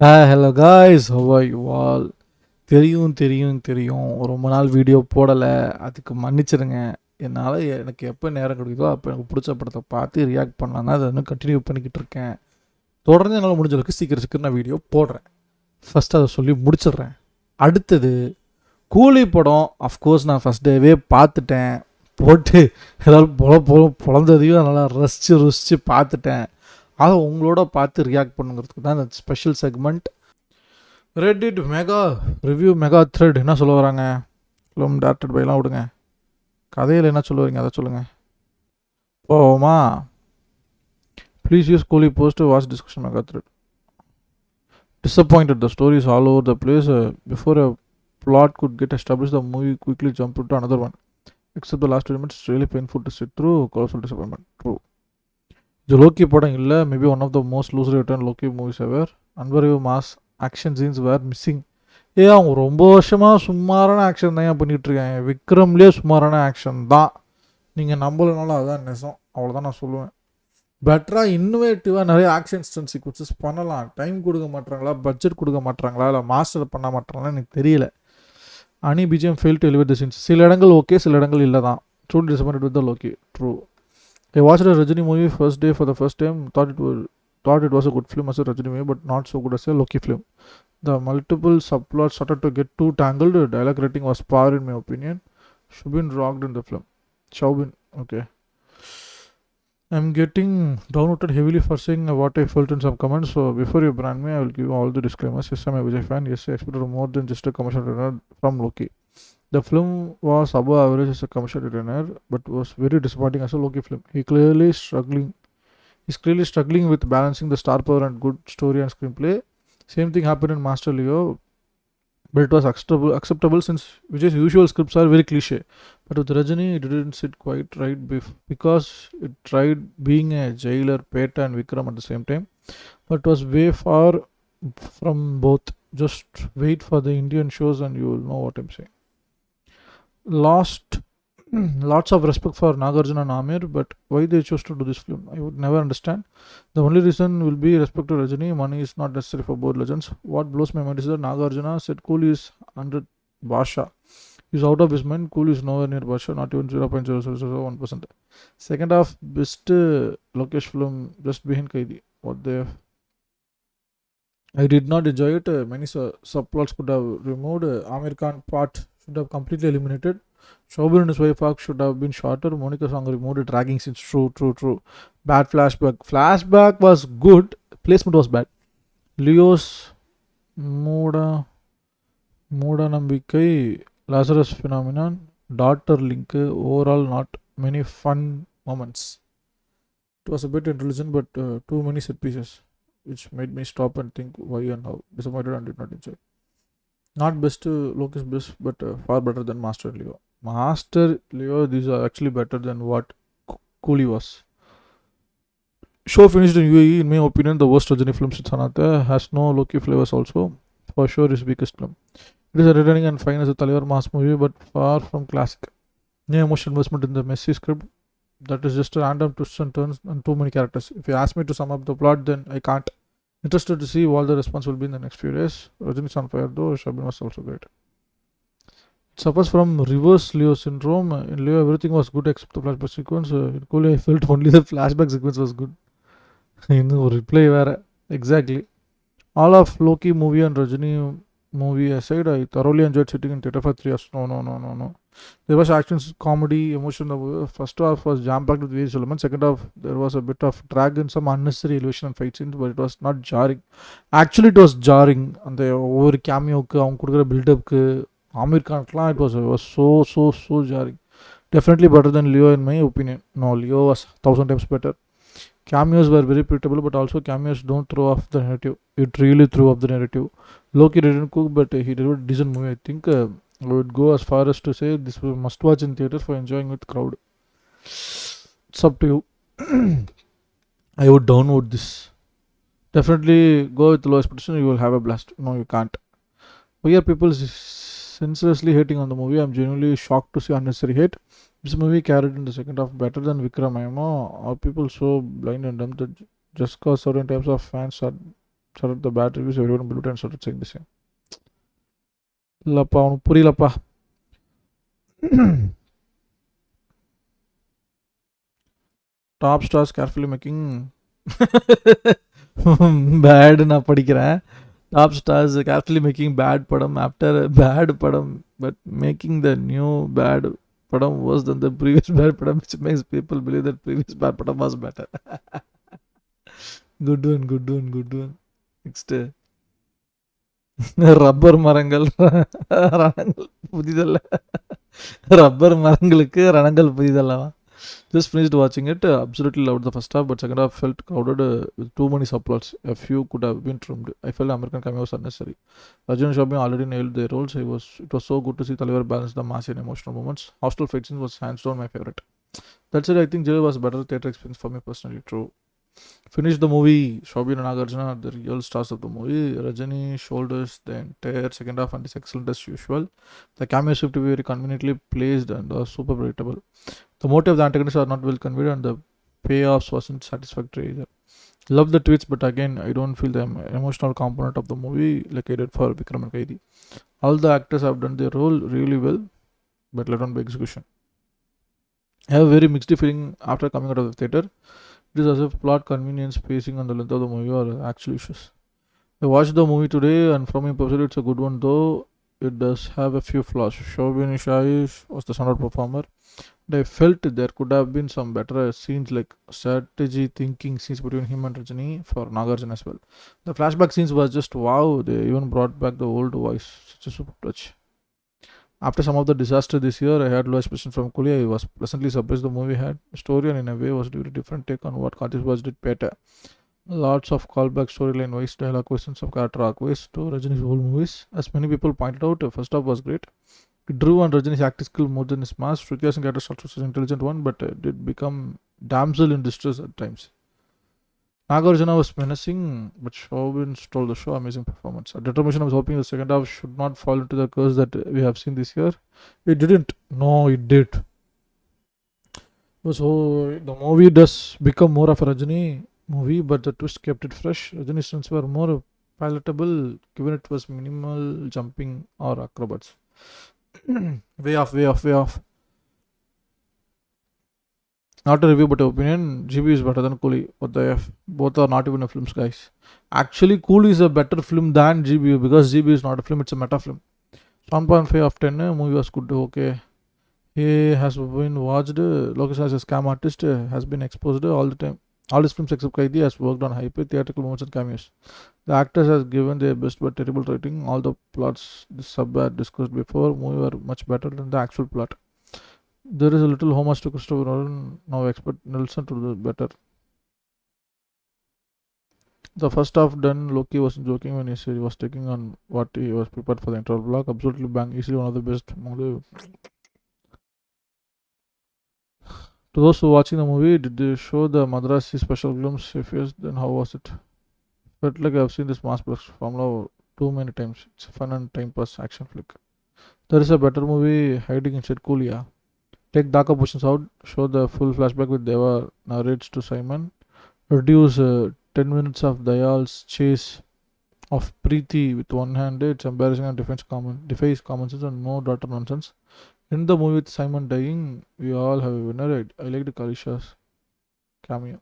Hello guys, how are you all? தெரியும் ரொம்ப நாள் வீடியோ போடலை, அதுக்கு மன்னிச்சிடுங்க. எனக்கு எப்போ நேரம் கிடைக்குதோ அப்போ எனக்கு பிடிச்ச படத்தை பார்த்து ரியாக்ட் பண்ணலாம் தான் அதை இன்னும் கண்டினியூ பண்ணிக்கிட்டு இருக்கேன். தொடர்ந்து என்னால் முடிஞ்ச அளவுக்கு சீக்கிரம் நான் வீடியோ போடுறேன். ஃபஸ்ட்டு அதை சொல்லி முடிச்சிடுறேன். அடுத்தது கூலி படம். அஃப்கோர்ஸ் நான் ஃபஸ்ட் டேவே பார்த்துட்டேன். போட்டு ஏதாவது பொழந்ததையும் நல்லா ரசித்து பார்த்துட்டேன். அதை உங்களோட பார்த்து ரியாக்ட் பண்ணுங்கிறதுக்கு தான் இந்த special segment. Reddit mega review mega thread என்ன சொல்ல வராங்க? ஃபிலிம் டேரக்டட் பைலாம் விடுங்க, கதையில் என்ன சொல்லுவீங்க அதை சொல்லுங்கள். போவோமா? ப்ளீஸ் யூஸ் கூலி post watch discussion mega thread. Disappointed, the story is all over the place. Before a plot could get established, the movie quickly jumped into another one. Except the last 20 minutes, it's really painful to sit through. Colossal disappointment. True. The Loki படம் இல்லை, maybe one of the most loosely written Loki movies ever. Anbariv mass action scenes were missing. அவங்க ரொம்ப வருஷமாக சுமாரான action தான் பண்ணிகிட்ருக்காங்க. விக்ரம்லேயே சுமாரான action தான். நீங்கள் நம்பலனாலும் அதுதான் நெசம், அவ்வளோதான் நான் சொல்லுவேன். பெட்டராக இன்னோவேட்டிவாக நிறைய ஆக்ஷன் ஸ்டன்ட் சீக்வன்சஸ் பண்ணலாம். டைம் கொடுக்க மாட்டாங்களா, பட்ஜெட் கொடுக்க மாட்டாங்களா, இல்லை மாஸ்டர் பண்ண மாட்டாங்களா எனக்கு தெரியல. Any BGM fail to elevate the scenes. சில இடங்கள் ஓகே, சில இடங்கள் இல்லை தான். True disappointed with the Loki. True. I watched a Rajini movie first day for the first time. Thought it was a good film as a Rajini movie, but not so good as a Loki film. The multiple subplots started to get too tangled. Dialogue rating was par in my opinion. Shubin rocked in the film. Shubin, okay. I'm getting downvoted heavily for saying what I felt in some comments. So before you brand me, I will give you all the disclaimers. Yes, I'm a Vijay fan. Yes, I expected more than just a commercial runner from Loki. The film was above average as a commercial entertainer, but was very disappointing as a Loki film. He's clearly struggling with balancing the star power and good story and screenplay. Same thing happened in Master Leo, but it was acceptable since Vijay's usual scripts are very cliche. But with Rajini, it didn't sit quite right because it tried being a jailer, Peta and Vikram at the same time, but it was way far from both. Just wait for the Indian shows and you will know what I'm saying. Lots of respect for Nagarjuna and Amir, but why they chose to do this film, I would never understand. The only reason will be respect to Rajini. Money is not necessary for both legends. What blows my mind is that Nagarjuna said Coolie is 100 Basha. He's out of his mind. Coolie is nowhere near Basha, not even 0.0001%. Second half, best Lokesh film just behind Kaidi. I did not enjoy it. Many subplots could have removed. Amir Khan part should have completely eliminated. Shobin and his wife arc should have been shorter. Monica song removed, dragging scenes. True. Bad flashback. Flashback was good. Placement was bad. Leo's Mooda Nambikai, Lazarus phenomenon, daughter link, overall not many fun moments. It was a bit intelligent, but too many set pieces, which made me stop and think why and how. Disappointed and did not enjoy. Not best Loki's best, but far better than Master Leo. These are actually better than what Coolie was. Show finished in UAE. In my opinion, the worst Rajini film since Sanatha. Has no Loki flavors also. For sure, his weakest film. It is entertaining and fine as a Talavar mass movie, but far from classic. No emotional investment in the messy script. That is just a random twists and turns and too many characters. If you ask me to sum up the plot, then I can't. Interested to see what the response will be in the next few days. Rajini's on fire though. Shabin was also great. It suffers from reverse Leo syndrome. In Leo, everything was good except the flashback sequence. In Coolie, I felt only the flashback sequence was good. In replay, exactly. All of Loki movie and Rajini movie aside, I thoroughly enjoyed sitting in theatre for 3 hours. No. There was action, comedy, emotion. The first half was jam-packed with various elements. Second half, there was a bit of drag and some unnecessary elevation and fight scenes, but it was not jarring. Actually, it was jarring. And the over cameo, build-up, Amir Khan, it was so jarring. Definitely better than Leo in my opinion. No, Leo was 1,000 times better. Cameos were very predictable, but also cameos don't throw off the narrative. It really threw off the narrative. Loki didn't cook, but he delivered a decent movie. I think I would go as far as to say this was must watch in theatre for enjoying with crowd. It's up to you. I would downvote this. Definitely go with low expectation. You will have a blast. No, you can't. Why are people senselessly hating on the movie? I'm genuinely shocked to see unnecessary hate. This movie carried in the second half better than Vikram. Are people so blind and dumb that just cause certain types of fans are started the bad reviews, everyone blew it and started saying the same. இல்லப்பா அவனுக்கு புரியலப்பா. Top stars carefully making bad நான் படிக்கிறேன். Top stars carefully making bad படம் after bad படம் but making the new bad படம் worse than the previous bad padam, which makes people believe that previous bad padam was better. Good one, good one, good one. Next. Rubber மரங்கள் ரணங்கள் புதிதல்ல. Rubber மரங்களுக்கு ரணங்கள் புதிதல்லவா. Just finished watching it. Absolutely loved the first half, but second half felt crowded with too many subplots. A few could have been trimmed. I felt American cameo was unnecessary. Rajani and Shobhi already nailed their roles. It was so good to see Talavar balance the mass and emotional moments. Hostel fight scenes was hands down my favorite. That said, I think Jay was a better theatre experience for me personally. True. Finished the movie. Shobhi and Nagarjuna are the real stars of the movie. Rajani shoulders the entire second half and is excellent as usual. The cameo seemed to be very conveniently placed and was super predictable. The motive of the antagonists are not well conveyed and the payoffs wasn't satisfactory either. Love the tweets, but again, I don't feel the emotional component of the movie like I did for Vikram and Kaidi. All the actors have done their role really well, but let on by execution. I have a very mixed feeling after coming out of the theatre. It is as if plot convenience, pacing, and the length of the movie are actual issues. I watched the movie today, and from my perspective, it's a good one, though it does have a few flaws. Shobhini Shaish was the standout performer. I felt there could have been some better scenes like strategy thinking scenes between him and Rajani for Nagarjuna as well. The flashback scenes was just wow. They even brought back the old voice. Such a super touch. After some of the disaster this year, I had low expectations from Coolie. I was pleasantly surprised the movie had a story and in a way was a very different take on what Karthik was did better. Lots of callback storyline wise, dialogue questions, some character arc wise to Rajani's whole movies. As many people pointed out, the first half was great. It drew on Rajani's acting skill more than his mask. Shruti Hassan character also was an intelligent one, but did become damsel in distress at times. Nagarjuna was menacing, but Shobin stole the show. Amazing performance. A determination I was hoping the second half should not fall into the curse that we have seen this year. It didn't. No, it did. So the movie does become more of a Rajani movie, but the twist kept it fresh. Rajani's stunts were more palatable, given it was minimal jumping or acrobats. Way off, way off, way off. Not a review, but an opinion. GB is better than Coolie. What the F? Both are not even a films, guys. Actually, Coolie is a better film than GB because GB is not a film, it's a meta film. 1.5 of 10. Movie was good. Okay. He has been watched. Location as a scam artist has been exposed all the time. All his films except Kaidi has worked on hype, theatrical moments, and cameos. The actors has given their best but terrible rating. All the plots this sub had discussed before movie were much better than the actual plot. There is a little homage to Christopher Nolan. Now expect Nelson to do better. The first half done, Loki wasn't joking when he said he was taking on what he was prepared for the interval block. Absolutely bang, easily one of the best movie. To those who watching the movie, did they show the Madrasi special glimpse? If yes, then how was it? Felt like I've seen this mass plus formula too many times. It's a fun and time pass action flick. There is a better movie hiding inside Coolia. Take darker portions out, show the full flashback with Deva narrates to Simon, reduce 10 minutes of Dayal's chase of Preeti with one hand. It's embarrassing and defies common sense and no daughter nonsense. In the movie with Simon dying, we all have a winner. I liked Kalisha's cameo.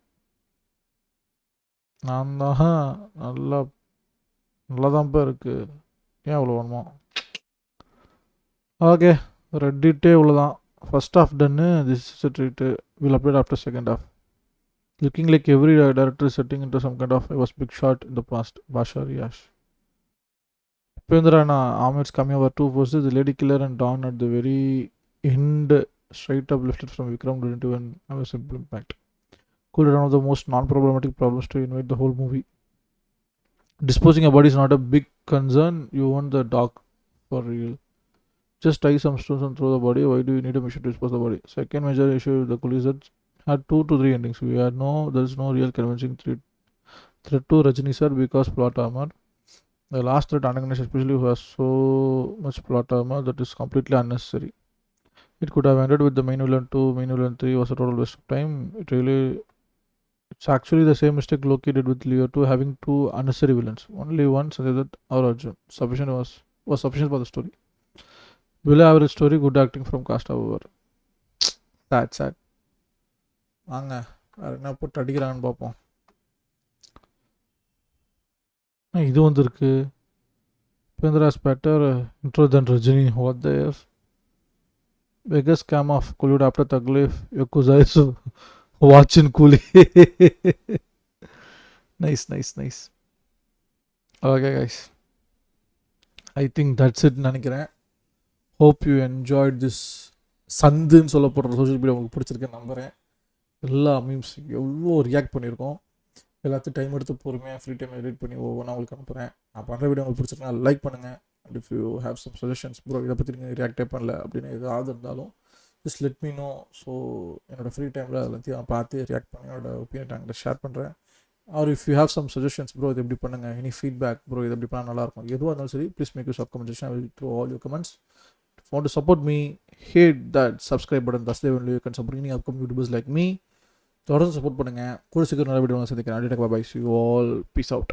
நான் தான் நல்லா தான்ப்பா இருக்கு, ஏன் அவ்வளோ வேணுமா? Okay, ரெட்டிட்டே இவ்வளோதான். First half done. This is a treat. We'll update after second half. Looking like every director is setting into some kind of I was big shot in the past. Basha Riyash. Pendra and Ahmed's cameo were two forces. The lady killer and Dawn at the very end, straight up lifted from Vikram didn't even have a simple impact. Could one of the most non-problematic problems to invade the whole movie. Disposing a body is not a big concern. You want the dog for real. Just tie some stones and throw the body. Why do you need a mission to dispose the body? Second major issue with the Coolies had 2 to 3 endings. There is no real convincing threat to Rajini sir because plot armor. The last threat antagonist especially who has so much plot armor that is completely unnecessary. It could have ended with the main villain 2, main villain 3 was a total waste of time. It really It's actually the same mistake Loki did with Leo 2, having two unnecessary villains. Only one, Sanjay Dutt or Arjun. Was sufficient for the story. Below average story, good acting from cast, however. Sad. வாங்க வேறு என்ன போட்டு அடிக்கிறான்னு பார்ப்போம். இது வந்துருக்கு. Pendra's better intro than Rajini. What the hell? Biggest scam of Kollywood after Thug Life. Yakuza is watching Coolie. Nice. Okay, guys. I think that's it நினைக்கிறேன். Hope you enjoyed this சந்துன்னு சொல்லப்படுற social media உங்களுக்கு பிடிச்சிருக்கேன்னு நம்புகிறேன். எல்லா memes எவ்வளோ react பண்ணியிருக்கோம். எல்லாத்தையும் time எடுத்து பொறுமையாக ஃப்ரீ டைம் எடிட் பண்ணி ஒவ்வொன்றா உங்களுக்கு அனுப்புகிறேன். நான் பண்ணுற வீடியோ உங்களுக்கு பிடிச்சிருக்கா லைக் பண்ணுங்கள். And if you have some suggestions bro இதை பற்றி நீங்கள் ரியாக்டே பண்ணல அப்படின்னு எதாவது இருந்தாலும் just let me know. So என்னோடய ஃப்ரீ டைமில் எல்லாத்தையும் நான் பார்த்து ரியாக்ட் பண்ணி என்னோட ஒப்பீனியன் அங்கே ஷேர் பண்ணுறேன். Or if you have some suggestions bro இது எப்படி பண்ணுங்கள், எனி ஃபீட்பேக் ப்ரோ இது எப்படி பண்ணால் நல்லாயிருக்கும், எதுவாக இருந்தாலும் சரி please make use of comment section. I will through all your comments. If you want to support me, hit that subscribe button. That's the way you can support any upcoming YouTubers like me. தொடர்ந்து support பண்ணுங்கள். கூட சீக்கிரம் நல்ல video சந்திக்கிறேன். By. See you all. Peace out.